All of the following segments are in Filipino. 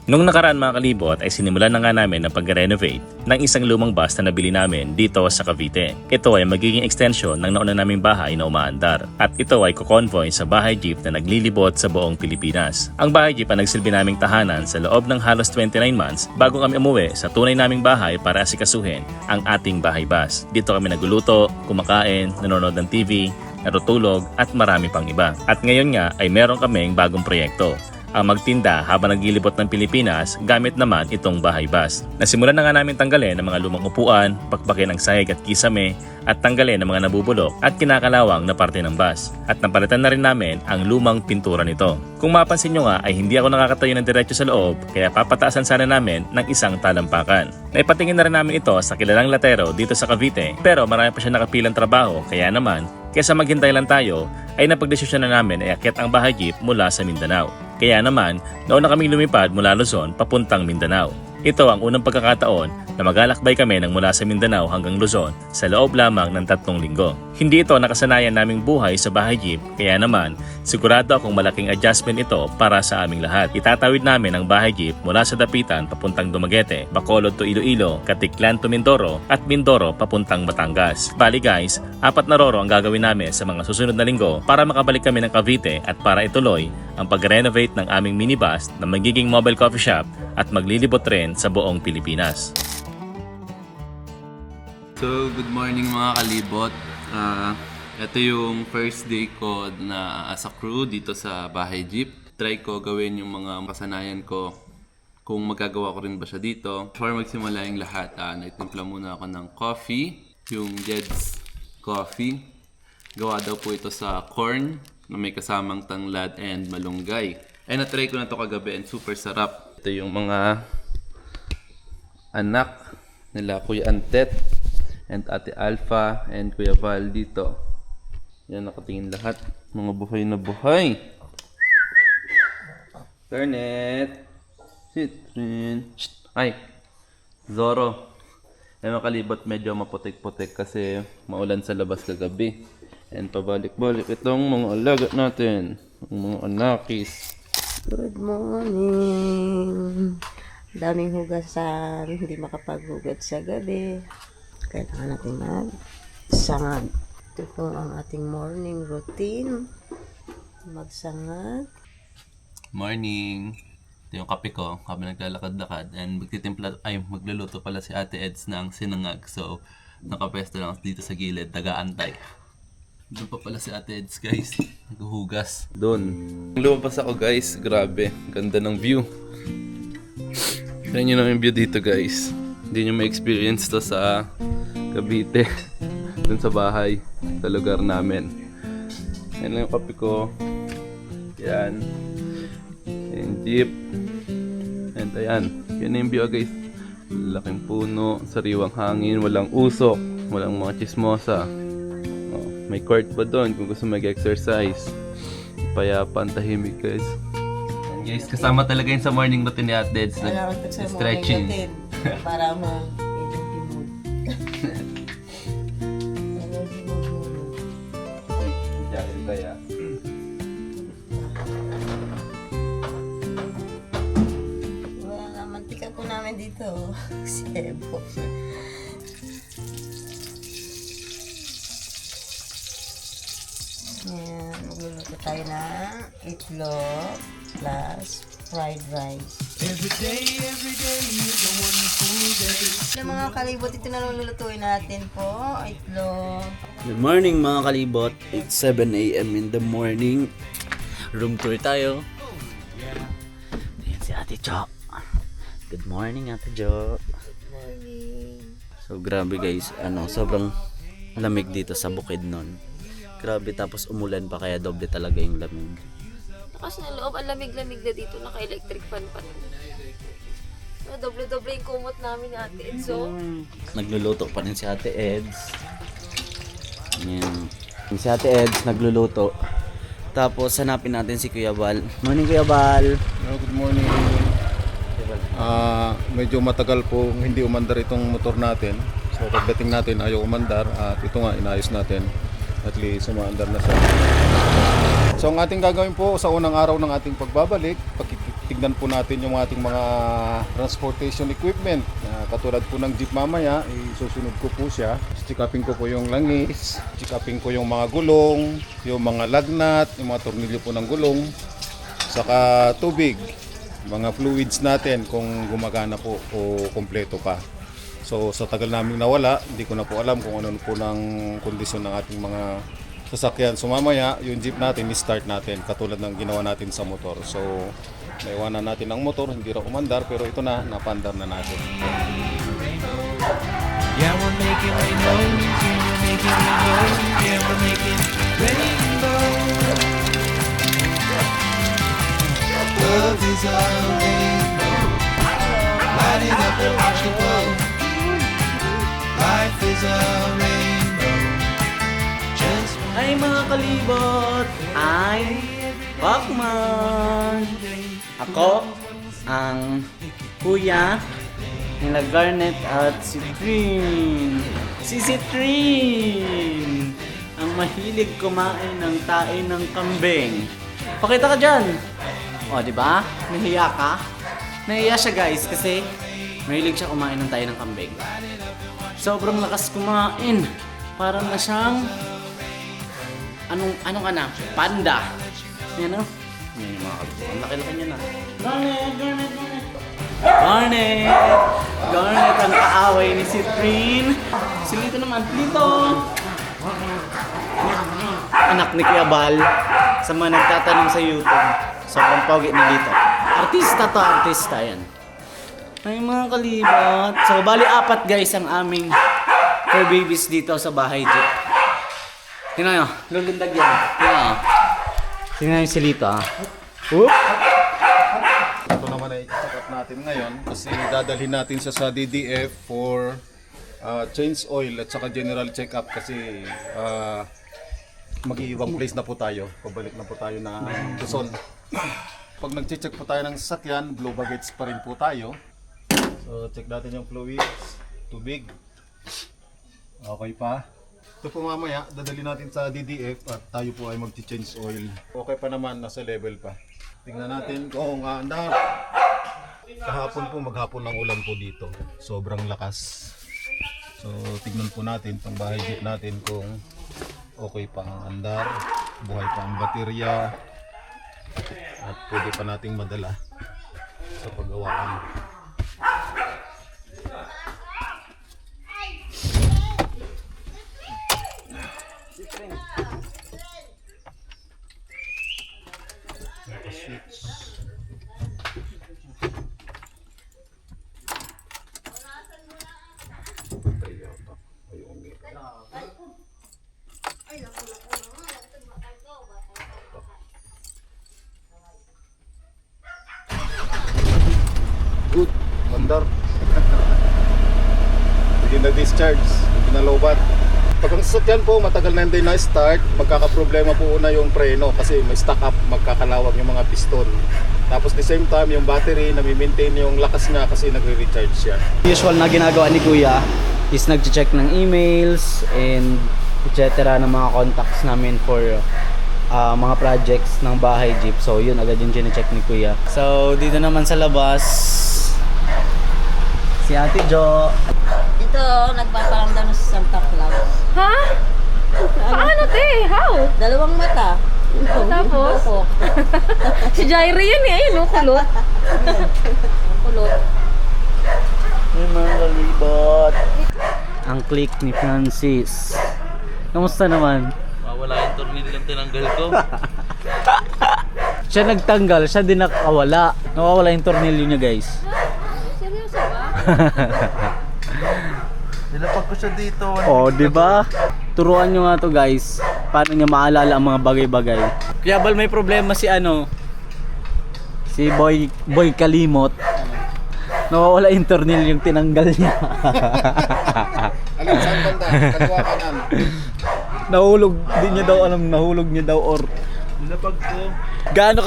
Nung nakaraan mga kalibot ay sinimulan na nga namin ang pag-renovate ng isang lumang bus na nabili namin dito sa Cavite. Ito ay magiging extension ng nauna naming bahay na umaandar at ito ay kukonvoy sa bahay jeep na naglilibot sa buong Pilipinas. Ang bahay jeep ay nagsilbi naming tahanan sa loob ng halos 29 months bago kami umuwi sa tunay naming bahay para asikasuhin ang ating bahay bus. Dito kami nagluluto, kumakain, nanonood ng TV, natutulog at marami pang iba. At ngayon nga ay meron kaming bagong proyekto, ang magtinda habang naglilibot ng Pilipinas gamit naman itong bahay bus. Nasimulan na nga namin tanggalin ang mga lumang upuan, pakpakin ang sahig at kisame, at tanggalin ang mga nabubulok at kinakalawang na parte ng bus. At napalitan na rin namin ang lumang pintura nito. Kung mapansin nyo nga ay hindi ako nakakatayo ng diretso sa loob, kaya papataasan sana namin ng isang talampakan. Naipatingin na rin namin ito sa kilalang latero dito sa Cavite, pero marami pa siya nakapilang trabaho, kaya naman kaysa maghintay lang tayo ay napagdesisyon na namin ay akyat ang bahay jeep mula sa Mindanao. Kaya naman, nauna kaming lumipad mula Luzon papuntang Mindanao. Ito ang unang pagkakataon na maglalakbay kami ng mula sa Mindanao hanggang Luzon sa loob lamang ng 3 linggo. Hindi ito nakasanayan naming buhay sa bahay jeep, kaya naman sigurado akong malaking adjustment ito para sa aming lahat. Itatawid namin ang bahay jeep mula sa Dapitan papuntang Dumaguete, Bacolod to Iloilo, Katiklan to Mindoro at Mindoro papuntang Batangas. Bali guys, 4 na roro ang gagawin namin sa mga susunod na linggo para makabalik kami ng Cavite at para ituloy ang pag-renovate ng aming minibus na magiging mobile coffee shop at maglilibot rin sa buong Pilipinas. So, good morning mga kalibot. Ito yung first day ko na as a crew dito sa bahay jeep. Try ko gawin yung mga kasanayan ko kung magagawa ko rin ba siya dito. Before magsimula yung lahat, nagtimpla muna ako ng coffee, yung Jed's coffee. Gawa daw po ito sa corn na may kasamang tanglad and malunggay. Ay na-try ko na to kagabi and super sarap. Ito yung mga anak nila Kuya Antet and Ate Alpha and Kuya Val dito. Yan, nakatingin lahat. Mga buhay na buhay. Turnet. Sit. Ay. Zoro. Ay makalibot, medyo maputik-putik kasi maulan sa labas kagabi. And pabalik-balik itong mga alaga natin. Ang mga anakis. Good morning. Daming hugasan, hindi makapaghugad sa gabi. Kailangan natin magsangag. Ito po ang ating morning routine. Magsangag. Morning. Ito yung kape ko habang naglalakad-lakad. And magluluto pala si Ate Eds ng sinangag. So, nakapesto lang dito sa gilid, taga-antay. Doon pa pala si Ate Eds, guys. Naghuhugas. Doon. Lumabas ako, guys. Grabe. Ganda ng view. Tignan nyo naman yung view dito, guys. Hindi nyo ma-experience to sa Cavite. Doon sa bahay. Sa lugar namin. Yan lang yung kape ko. Yan. Yung jeep. And ayan. Yan yung view, guys. Laking puno. Sariwang hangin. Walang usok. Walang mga chismosa. May court pa doon kung gusto mag-exercise. Payapaan, tahimik guys. And guys, kasama talaga yun sa morning routine ni Ate Eds. Stretching. Para kaya. Wala, mantika po namin dito. Sebo. Ayan, magluluto tayo ng itlog plus fried rice. Every day is a wonderful day. Mga kalibot, ito na lulutuin natin po. Itlog. Good morning mga kalibot. It's 7 a.m. in the morning. Room tour tayo. Ayan si Ate Jo. Good morning Ate Jo. Morning. So grabe guys, sobrang lamig dito sa Bukidnon. Grabe, tapos umulan pa kaya doble talaga yung lamig. Kasi na loob, ang lamig-lamig na dito, naka-electric fan pa. So, doble-doble yung kumot namin ni Ate Eds. So, Nagluluto pa rin si Ate Eds. Ayan. Si Ate Eds nagluluto. Tapos hanapin natin si Kuya Val. Morning Kuya Val. Hello, good morning. Medyo matagal po hindi umandar itong motor natin. So pagdating natin ayaw umandar at ito nga inayos natin. At least umaandar na siya. So ang ating gagawin po sa unang araw ng ating pagbabalik, titignan po natin yung ating mga transportation equipment. Katulad po ng jeep mamaya, isusunod ko po siya. Check-upin ko po yung langis, check-upin ko yung mga gulong, yung mga lagnat, yung mga tornilyo po ng gulong, saka tubig, mga fluids natin kung gumagana po o kompleto pa. So sa tagal naming nawala, hindi ko na po alam kung ano po ng kondisyon ng ating mga sasakyan. So mamaya, yung jeep natin, i-start natin katulad ng ginawa natin sa motor. So naiwanan natin ang motor, hindi raw umandar, pero ito na, napandar na natin. Yeah, we're making rainbows. Yeah, we're making rainbows. Yeah, we're making rainbows. Love is a rainbow, lighting up and watch the glow. Life is a rainbow. Just Ay mga kalibot, I'm Pacman. Ako ang kuya nila Garnet at si Trin. Si Trin ang mahilig kumain ng tae ng kambing. Pakita ka dyan. O, di ba? Nahiya ka? Nahiya siya guys kasi mahilig siya kumain ng tae ng kambing. Sobrang lakas kumain. Parang na siyang ano ka na? Panda. Yan o. Yan yung mga kalbo. Ang laki-laki niya na. Garnet! Garnet! Garnet! Garnet ang kaaway ni si Trin. Si Lito naman. Lito! Anak ni Kuya Bal. Sa mga nagtatanong sa YouTube. Sobrang pogi ni Lito. Artista to, artista yan. Ay mga kalibot. So bali 4 guys ang aming fur babies dito sa bahay jeep. Tingnan nyo, lulundag yan. Tingnan nyo. Tingnan nyo si Lito ha. Whoop! Ito naman ay check up natin ngayon kasi dadalhin natin siya sa DDF for change oil at saka general check up kasi mag-iibang place na po tayo. Pabalik na po tayo na Luzon. Pag nag-check po tayo ng sasakyan, blue baggage pa rin po tayo. So check natin yung fluids, tubig. Okay pa. Ito po mamaya, dadali natin sa DDF at tayo po ay mag-change oil. Okay pa naman, nasa level pa. Tingnan natin kung kahapon po, maghapon ng ulan po dito. Sobrang lakas. So tingnan po natin itong bahay jeep natin kung okay pa ang andar, buhay pa ang baterya, at pwede pa nating madala sa paggawaan. Good, mandar. Hindi na discharge, hindi na lobat. Pag ang sasakyan po matagal na hindi na start, magkakaproblema po una yung preno kasi may stack up, magkakalawag yung mga piston. Tapos the same time yung battery nami-maintain yung lakas niya kasi nagre-recharge siya. Usual na ginagawa ni Kuya is nag-check ng emails and etc. ng mga contacts namin for mga projects ng bahay jeep. So yun, agad yung gine-check ni Kuya. So dito naman sa labas, si Ate Jo. Ito, nagpaparamdam na sa Santa Claus. Ha? Paano te? How? 2 mata. Tapos? Ako. Si Jairi yun eh. Ayun, kulot. Kulot. Ay mga kalibot. Ang click ni Francis. Kamusta naman? Mawala yung tornilyo lang tinanggal ko. Siya nagtanggal, siya din nakawala. Nawawala yung tornilyo niya guys. Seryoso ba? Nilapag ko siya dito. Oh, di ba? Turuan nyo nga to guys. Paano niya maalala ang mga bagay-bagay. Kaya bal may problema si si Boy Kalimot. Nawawala yung tornilyo yung tinanggal niya. Alam saan banda? Kaliwa kanan. Nahulog din niya daw, nahulog niya daw or Nilapag ko. gaano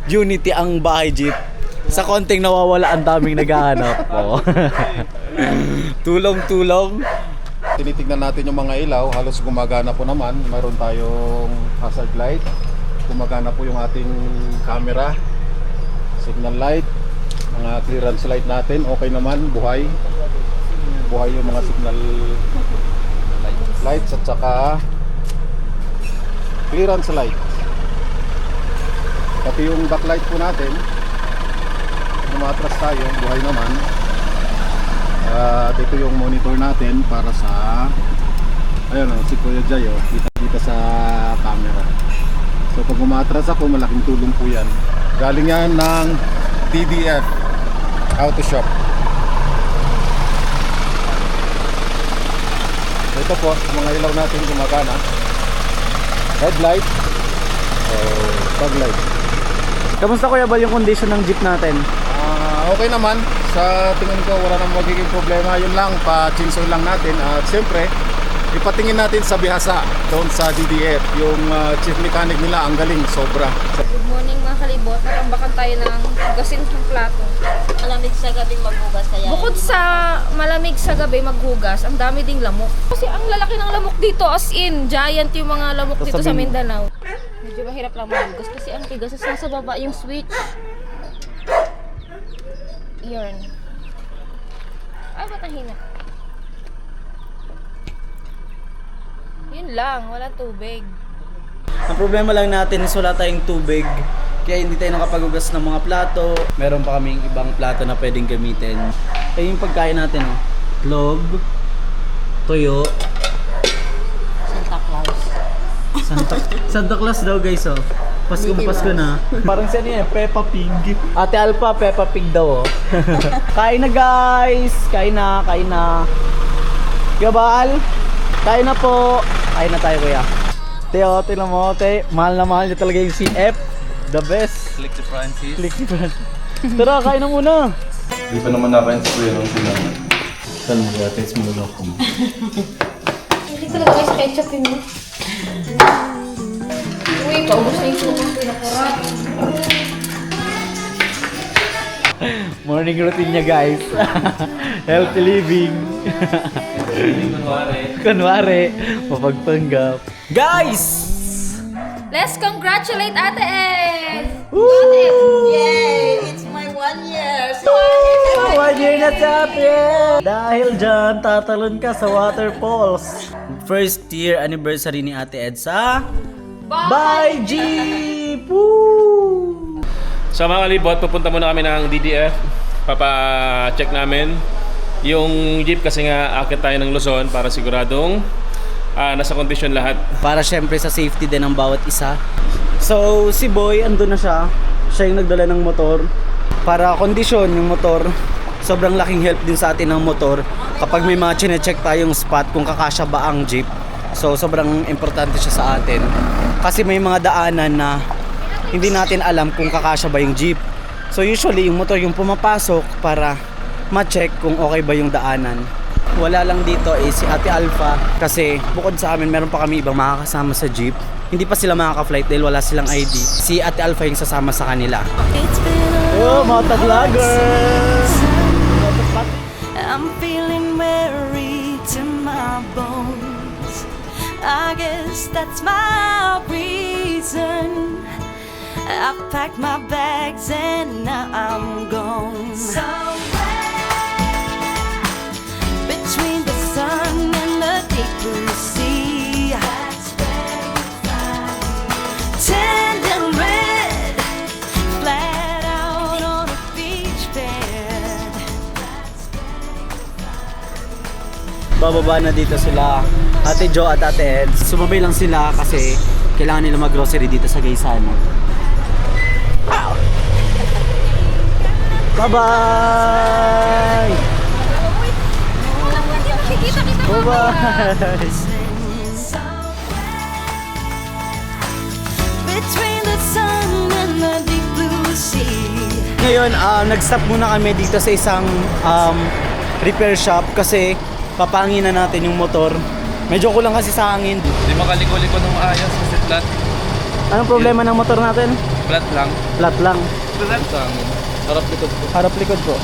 unity ang bahay jeep. Sa konting nawawala ang daming naghahanap po. Tulong-tulong. Tinitignan natin yung mga ilaw, halos gumagana po naman. Mayroon tayong hazard light. Gumagana po yung ating camera. signal light, mga clearance light natin, okay naman, buhay yung mga signal lights at saka clearance light. Pati yung backlight po natin, kung umatras tayo, buhay naman. At ito yung monitor natin para sa, ayun si Kuya Jay, kita sa camera. So pag umatras ako, malaking tulong po yan. Galing yan ng TDF Auto Shop. So ito po, mga ilaw natin gumagana. Headlight, fog light. Kamusta Kuya Bal yung condition ng jeep natin? Okay naman, sa tingin ko wala nang magiging problema. Yun lang, pa-chinsoy lang natin. At siyempre, ipatingin natin sa bihasa doon sa DDF. Yung chief mechanic nila, ang galing, sobra. Good morning mga kalibot. Natambakan tayo ng hugasin ng plato. Malamig sa gabing maghugas kaya. Bukod sa malamig sa gabi maghugas, ang dami ding lamok. Kasi ang lalaki ng lamok dito, as in, giant yung mga lamok dito sa Mindanao. Medyo mahirap lang maghugas kasi ang tigas is nasa baba yung switch. Yun. Ay, ba't ang hina? Yun lang, walang tubig. Ang problema lang natin is wala tayong tubig. Kaya hindi tayo nakapaghugas ng mga plato. Meron pa kaming ibang plato na pwedeng gamitin. Kaya yung pagkain natin, itlog, toyo, Santa Claus. Santa Claus daw guys, Pasko na. Parang siya niya, Peppa Pig. Ate Alpha, Peppa Pig daw, Kain na guys! Kain na. Kuya Bal, kain na po. Kain na tayo kuya. Teo, tingnan mo, mahal na mahal niya talaga yung CF. The best. Click to Francis. Tara, kain na muna. Hindi pa naman nakain si Kuya nung sinaman. Saan mo kaya taste mo lang kung Hindi talaga may ketchup yun mo. Uy, paubos na yung tulong pinakura. Morning routine niya guys. Healthy living. Kunwari, mapagpanggap. Guys! Let's congratulate Ate Ed! Yay! It's my 1 year. So, 1 year na si Ate! Dahil dyan, tatalon ka sa waterfalls. First year anniversary ni Ate Ed sa Bye Jeep! Woo! Sa mga kalibot, pupunta muna kami ng DDF. Papa-check namin yung jeep kasi nga akit tayo ng Luzon para siguradong nasa kondisyon lahat. Para syempre sa safety din ng bawat isa. So si Boy, andun na siya. Siya yung nagdala ng motor. Para kondisyon yung motor. Sobrang laking help din sa atin ng motor kapag may mga chine-check tayong spot kung kakasya ba ang jeep. So sobrang importante siya sa atin. Kasi may mga daanan na hindi natin alam kung kakasya ba yung jeep. So usually yung motor yung pumapasok para ma-check kung okay ba yung daanan. Wala lang dito si Ate Alpha kasi bukod sa amin meron pa kami ibang makakasama sa jeep. Hindi pa sila makaka-flight dahil wala silang ID. Si Ate Alpha yung sasama sa kanila. Oh, mga vloggers! I'm feeling weary to my bones. I guess that's my reason. I've packed my bags and now I'm gone. Between the sun and the deep blue sea, tanned and red, flat out on a beach bed. Bababa na dito sila Ate Jo at Ate Ed. Sumabay lang sila kasi kailangan nila mag-grocery dito sa Gaysan. Bye-bye! Bye-bye! Between the sun and the deep blue sea. Ngayon, nag-stop muna kami dito sa isang repair shop kasi papangin na natin yung motor. Medyo kulang kasi sa hangin. Hindi makaliko-liko ng maayos kasi flat. Anong problema ng motor natin? Flat lang. Flat lang. Flat sa amin. Harap likod po. Harap likod po.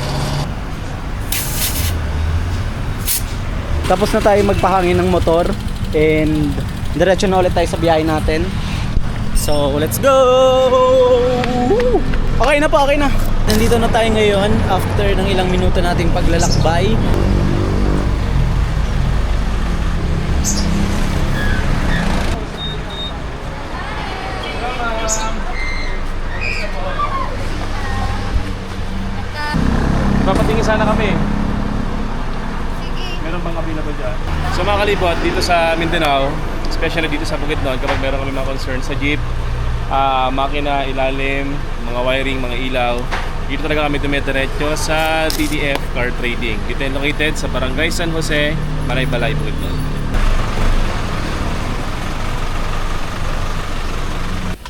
Tapos na tayo magpahangin ng motor and diretso na ulit tayo sa biyahe natin. So, let's go! Okay na po, okay na. Nandito na tayo ngayon after ng ilang minuto nating paglalakbay. Papatingin sana kami. Meron bang available dyan? So mga kalibot, dito sa Mindanao, especially dito sa Bukidnon, kapag meron kami mga concern sa jeep, makina, ilalim, mga wiring, mga ilaw, dito talaga kami dumidiretso sa DDF Car Trading. Dito yung located sa Barangay San Jose, Balay, Bukidnon.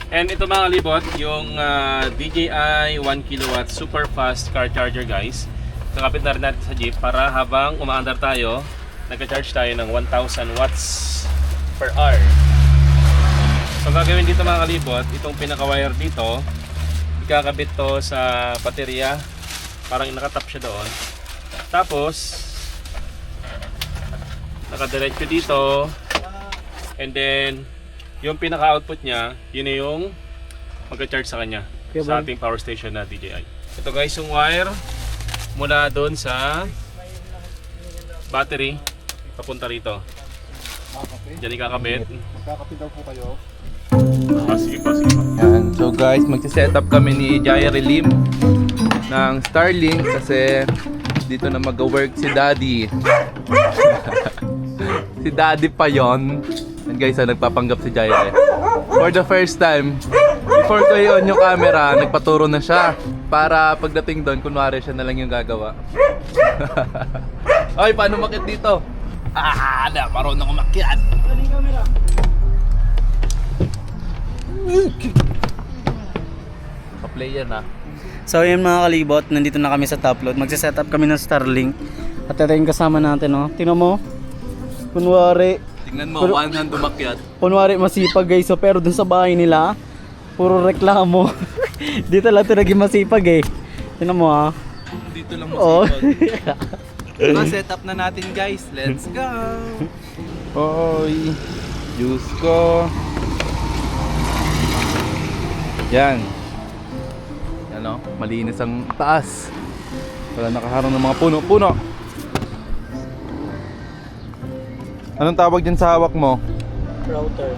And ito mga kalibot, yung DJI 1 kW super fast car charger guys. Nakapit na rin natin sa jeep para habang umaandar tayo, nagka-charge tayo ng 1,000 watts per hour. So gagawin dito mga kalibot, itong pinaka-wire dito, ikakabit to sa baterya, parang nakatap siya doon. Tapos, nakadiretso dito, and then yung pinaka-output niya, yun na yung mag-charge sa kanya sa ating power station na DJI. Ito guys yung wire mula doon sa battery papunta rito. Diyan ikakabit. Magkakapit daw po kayo. Sige pa. Yan. So guys, magsiset-up kami ni Jaya Relim ng Starlink kasi dito na mag-work si Daddy. Si Daddy pa yon. And guys, nagpapanggap si Jaya eh. For the first time, before ko i-on yung camera, nagpaturo na siya. Para pagdating doon, kunwari siya na lang yung gagawa. Ay, paano umakyat dito? Marunong umakyat. Pa-play yan ha. So yun mga kalibot, nandito na kami sa top load. Magsiset up kami ng Starlink. At ito yung kasama natin, no? Tingnan mo. Kunwari, Tingnan mo, one hand umakyat. kunwari masipag guys. So, pero dun sa bahay nila, puro reklamo. Dito lang ito naging masipag eh. Tingnan mo ha. Dito lang Oh. masipag. Set up na natin guys. Let's go. Oy. Juice ko. Yan. Yan o. Malinis ang taas. Wala nakaharang ng mga puno-puno. Anong tawag dyan sa hawak mo? Router.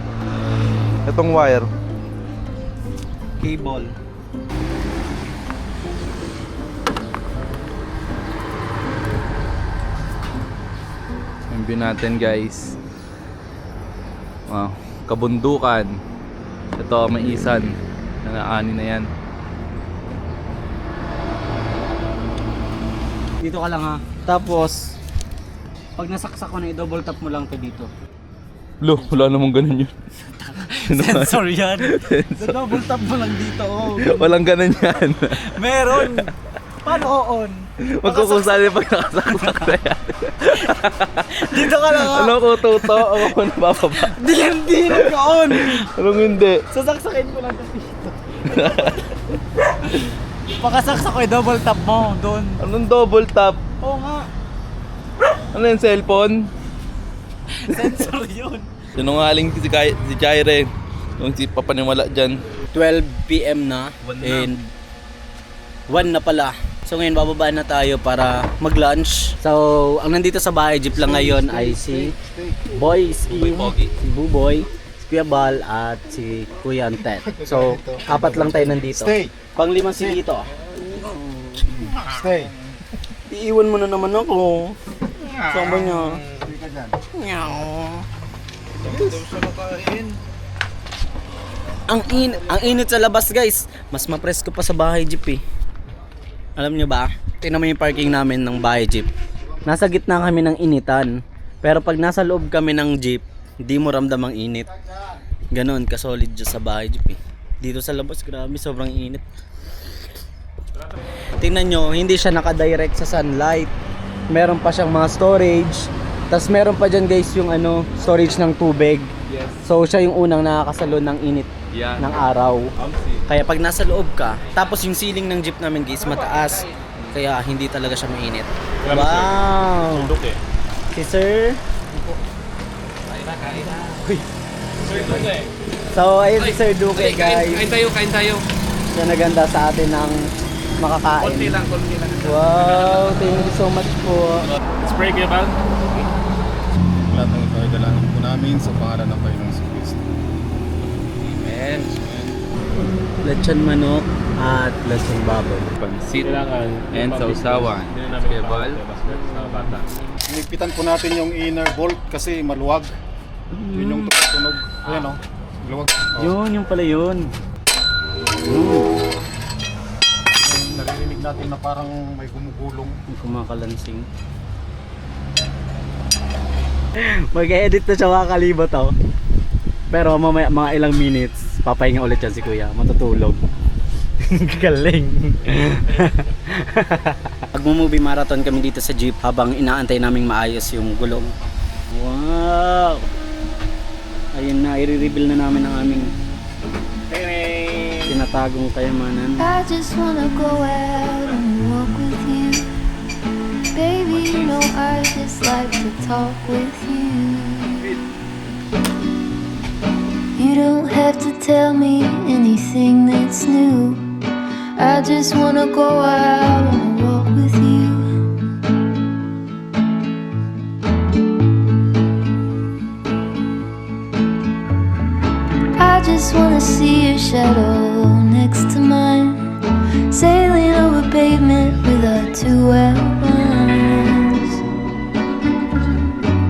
Itong wire. Cable. Yung view natin guys. Wow. Kabundukan. Ito maisan. Nanaani na yan. Dito ka lang ha. Tapos, pag nasaksak ko na i-double tap mo lang to dito. Lo, wala namang ganun yun. Sensor yan. Double tap mo lang dito. Oh. Walang ganun yan. Meron. Paano on? Magkukusali pag nakasaksak na yan. Dito ka lang ha. Ano ko tuto? Ako ko nabababa. Hindi nag-on. Anong hindi? Sasaksakin ko lang to dito. Pagkasaksak ko i-double tap mo doon. Anong double tap? Oo nga. Ano yung cellphone? Sensor yun. Sinungaling si Jaire. Yung si papaniwala dyan. 12 PM na. And 1 na pala. So ngayon bababaan na tayo para mag-lunch. So ang nandito sa bahay jeep lang ngayon ay si Boy Skin, si Buboy, si Kuya Bal at si Kuya Antet. So 4 lang tayo nandito. Stay. Pang-5 si Lito. Stay. Iiwan mo na naman ako. Sama niya. Stay ka dyan. Ang init sa labas guys. Mas mapresko pa sa bahay jeep eh. Alam nyo ba? Tingnan mo yung parking namin ng bahay jeep. Nasa gitna kami ng initan. Pero pag nasa loob kami ng jeep, hindi mo ramdam ang init. Ganon, kasolid dyan sa bahay jeep eh. Dito sa labas, grabe, sobrang init. Tingnan nyo, hindi siya nakadirect sa sunlight. Meron pa siyang mga storage. Tapos meron pa dyan guys yung storage ng tubig. Yes. So siya yung unang nakakasalo ng init Yan. ng araw. Kaya pag nasa loob ka, tapos yung ceiling ng jeep namin guys mataas. Kaya hindi talaga siya mainit. Wow! Tundok eh. Si Sir. So ayun si Sir Duque guys. Kain tayo. Siya naganda sa atin ng makakain. Konti lang. Wow, thank you so much po. Spray kayo ba? Lahat ng ito ay dalangin po namin sa pangalan ng Panginoong Kristo. Amen. Lechon manok at lechon baboy. Pansit Kailangan. and sausawan. Kebal. Sa bata. Inigpitan po natin yung inner bolt kasi maluwag. Yun yung tunog. Ayan o. Maluwag. Yun, yung pala yun. Naririnig natin na parang may gumugulong. Yung kumakalansing. Mag-edit na siya mga kalibot oh. Pero mamaya mga ilang minutes papahinga ulit yan si kuya, matutulog. Galing. Magmo-movie marathon kami dito sa jeep habang inaantay naming maayos yung gulong. Wow. Ayun na, i-reveal na namin ang aming tinatagong kayamanan. I just wanna go out and walk with you. Baby, you know I just like to talk with you. You don't have to tell me anything that's new. I just wanna go out and walk with you. I just wanna see your shadow next to mine, sailing over pavement with our two outlines.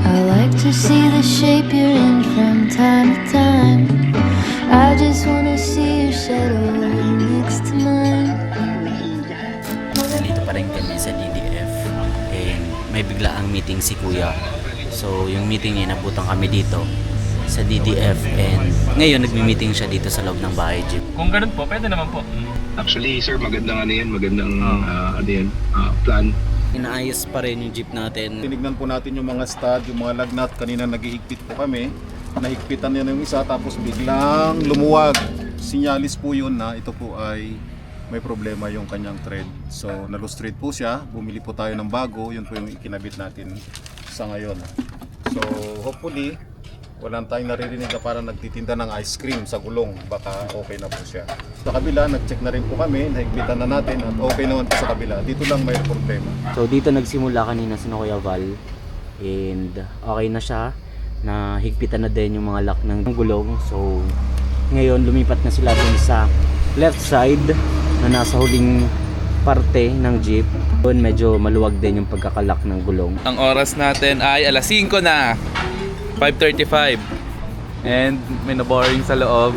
I like to see the shape you're in from time to time. I just wanna see your shadow next to mine. Dito pa rin kami sa DDF and may biglaang meeting si kuya. So yung meeting niya, nabutan kami dito sa DDF and ngayon nagmi-meeting siya dito sa loob ng bahay jeep. Kung ganun po, pwede naman po. Actually, sir, magandang plan. Inaayos pa rin yung jeep natin. Tinignan po natin yung mga stud, yung mga lagnat. Kanina naghihigpit po kami. Nahigpitan niya yung isa tapos biglang lumuwag. Sinyalis po yun na ito po ay may problema yung kanyang thread. So nalustrate po siya. Bumili po tayo ng bago. Yun po yung ikinabit natin sa ngayon. So hopefully wala tayong naririnig na parang nagtitinda ng ice cream sa gulong. Baka okay na po siya. Sa kabila, nag-check na rin po kami. Nahigpitan na natin at okay naman po sa kabila. Dito lang may problema. So dito nagsimula kanina si Kuya Val and okay na siya. Nahigpitan na din yung mga lock ng gulong. So ngayon lumipat na sila dun sa left side na nasa huling parte ng jeep. Doon medyo maluwag din yung pagkakalock ng gulong. Ang oras natin ay alas 5 na. 5:35. And may na-boring sa loob.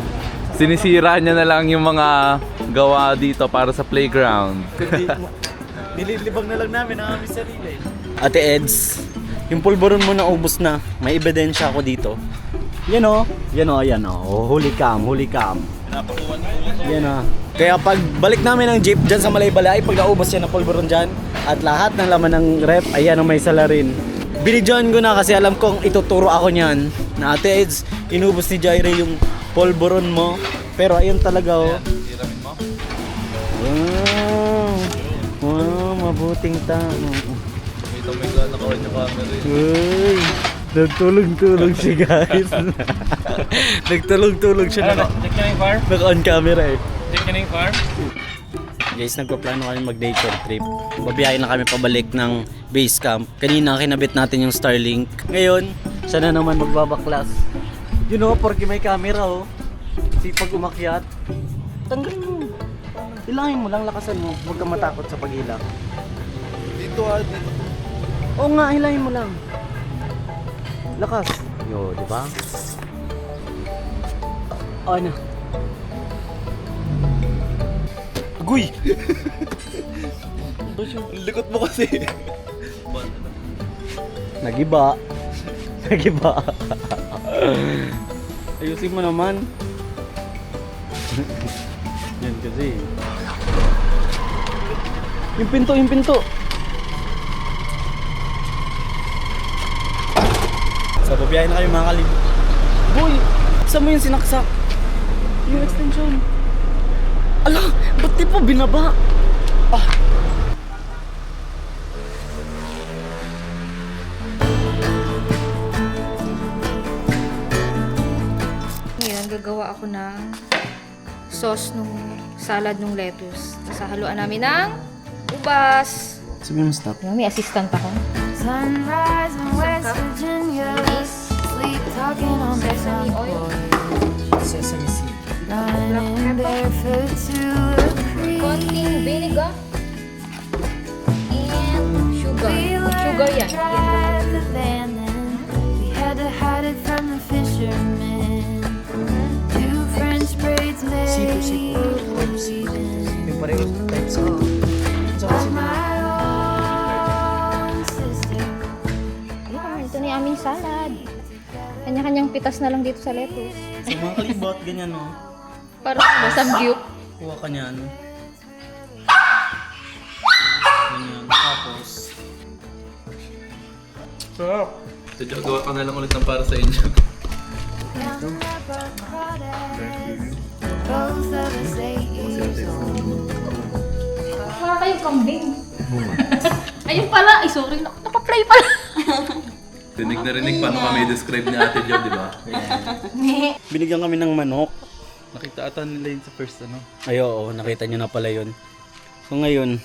Sinisira niya na lang yung mga gawa dito para sa playground. Nililibang na lang namin ang aming sarili. Ate Eds, yung pulburon mo na ubos na. May ebidensya ako dito. Yan o. Yan o, yan o. Huli cam. Yan o. Kaya pag balik namin ng jeep dyan sa Malaybalay, pag naubos yan ng pulburon dyan, at lahat ng laman ng rep, ayan ang may salarin. Binidyoan ko na kasi alam kong ituturo ako niyan na Ate Eds, inubos ni Jaire yung polvoron mo. Pero ayun talaga oh. Hiramin mo. Wow, mabuting tao. Ito may gana ko yung camera. Uy, nagtulog-tulog siya guys. Nagtulog-tulog siya na. Check na yung farm? Naka-on camera eh. Check na yung farm? Guys, nagpaplano kami mag-nature trip. Babiyahin na kami pabalik ng base camp. Kanina kinabit natin yung Starlink. Ngayon, siya na naman magbabaklas. You know, porque may camera oh. Sipag umakyat. Tanggalin mo. Hilangin mo lang, lakasan mo. Huwag kang matakot sa paghilak. Dito dito. Oo nga, hilangin mo lang. Lakas. Yo, di ba? Ano? Agoy! Likot mo kasi. Nagiba. Ayusin mo naman. Yan kasi. Yung pinto. So, babiyahin na kayo mga kalib. Boy! Saan mo yung sinaksak? Yung extension. Ala! Ba't di pa binaba? Ngayon, gagawa ako ng sauce nung salad ng lettuce. Tapos haluan namin ng ubas. Sabi mo stop. May assistant ako. Sunrise in West Virginia. Sleep talking on the front porch. Sesame seed. Running barefoot to a creek. Konting vinegar. And sugar. Sugar yan. Drive the van and we had to hide it from the fishermen. 2 French braids made Yung pareho types ko. of my own sister. Ito na yung aming salad. Kanya-kanyang pitas na lang dito sa lettuce. Sa mga kalibot, ganyan no. Para masamgyup. Kuha ka niyan. Ganyan. Tapos, So, gawa ka na lang ulit ng para sa inyo. Both of us 8 years old. Wala kayong kambing. Ayun pala. Ay, sorry. Nakaplay pala. Rinig na rinig paano kami describe ni Ate Jo, di ba? binigyan kami ng manok. Nakita ata nila yun sa first ano. Ay, oo, nakita nyo na pala yun. So ngayon,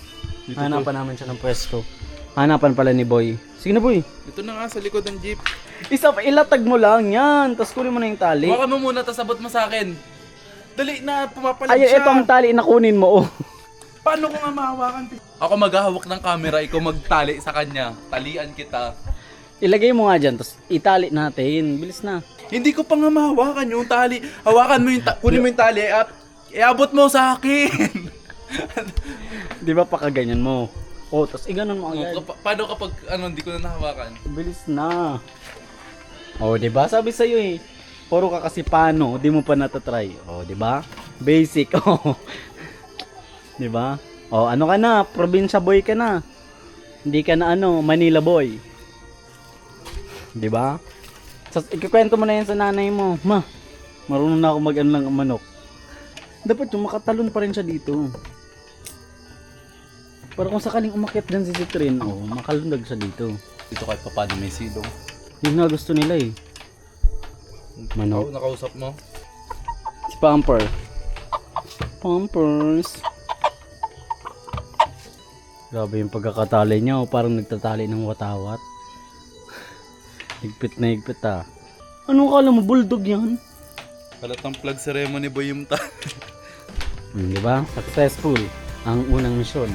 hanapan namin siya ng pwesto. Hanapan pala ni Boy. Sige na Boy. Ito na nga sa likod ng jeep. Ilatag mo lang yan. Tapos kunin mo na yung tali. Hawakan mo muna, tas abot mo sa akin. Dali na, pumapalag Ay, siya. ito ang tali na kunin mo. Oh. Paano ko nga mahawakan? Ako maghahawak ng camera, ikaw magtali sa kanya. Talian kita. Ilagay mo nga dyan, tapos itali natin. Bilis na. Hindi ko pa nga mahawakan yung tali. Hawakan mo yung kunin mo yung tali at iabot mo sa akin. Di ba pakaganyan mo? Oh, tapos iganon mo agad. Paano kapag hindi ko na nahawakan? Bilis na. Oh, di ba? Sabi sa iyo eh. Puro ka kasi paano, di mo pa natatry. Oh, di ba? Basic. Oh. Di ba? Oh, ano ka na? Probinsya boy ka na. Hindi ka na Manila boy. Di ba? So, ikikwento mo na yan sa nanay mo. Ma, marunong na ako mag-ano lang ang manok. Dapat yung makatalon pa rin siya dito. Para kung sakaling umakyat dyan si Citrin, makalundag siya dito. Dito kahit paano may silong. Yun nga gusto nila eh. Manok. Nakausap mo? Si Pamper. Pampers. Grabe yung pagkakatali niya. Parang nagtatali ng watawat. Higpit na higpit ah. Ano kala mo? Bulldog yan? Halatang plug ceremony boy yung Diba? Successful ang unang misyon.